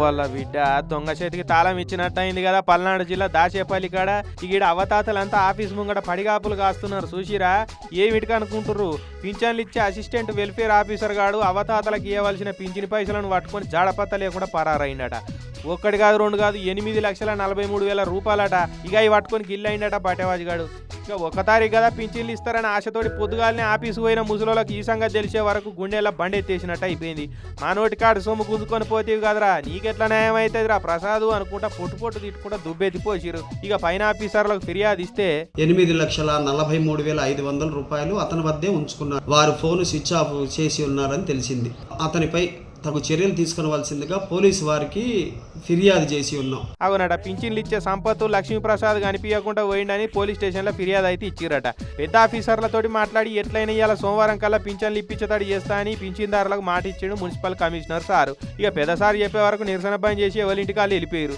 వాళ్ళ బిడ్డ దొంగ చేతికి తాళం ఇచ్చినట్టు అయింది కదా. పల్నాడు జిల్లా దాచేపల్లి కాడ ఈడ అవతాతలంతా ఆఫీస్ ముంగడ పడిగాపులు కాస్తున్నారు చూసిరా. ఏమిటికి అనుకుంటుర్రు, పింఛన్లు ఇచ్చే అసిస్టెంట్ వెల్ఫేర్ ఆఫీసర్ గాడు అవతాతలకు ఇవ్వవలసిన పింఛని పైసలను పట్టుకొని జాడపత్త లేకుండా పరారైందట. ఒక్కటి కాదు రెండు కాదు 8,43,000 రూపాయలట. ఇక ఇవి పట్టుకొని గిల్లైందట బటేవాజు గాడు. ఇక 1 తారీఖు కదా పింఛన్లు ఇస్తారని ఆశతోటి పొద్దుగాలనే ఆఫీసు పోయిన ముసలోళ్ళకి ఈ సంగతి తెలిసే వరకు గుండెలా బండెత్తేసినట్టు అయిపోయింది. మా నోటి కాడు సొమ్ము గుంజుకొని పోతేవి కదరా, నీకెట్లా న్యాయం అవుతుందిరా ప్రసాదు అనుకుంటా పొట్టు తిట్టుకుంటా దుబ్బెత్తిపోసిరు. ఇక పైన ఆఫీసర్లకు ఫిర్యాదు ఇస్తే 8,43,500 రూపాయలు అతని వద్దే ఉంచుకున్నారు. వారు ఫోన్ స్విచ్ ఆఫ్ చేసి ఉన్నారని తెలిసింది. అతనిపై తగు చర్యలు తీసుకోవాల్సిందిగా పోలీసు వారికి ఫిర్యాదు చేసి ఉన్నాం. అవునట, పింఛన్లు ఇచ్చే సంపత్తు లక్ష్మీప్రసాద్ కనిపించకుండా పోయిండని పోలీస్ స్టేషన్లో ఫిర్యాదు అయితే ఇచ్చిరట. పెద్ద ఆఫీసర్లతోటి మాట్లాడి ఎట్లయినా ఇవాళ సోమవారం కల్లా పింఛన్లు ఇప్పించతడి చేస్తా అని పింఛన్దారులకు మాట ఇచ్చాడు మున్సిపల్ కమిషనర్ సారు. ఇక పెద్ద సార్ చెప్పే వరకు నిరసన పని చేసి ఎవరింటికి వాళ్ళు వెళ్ళిపోయారు.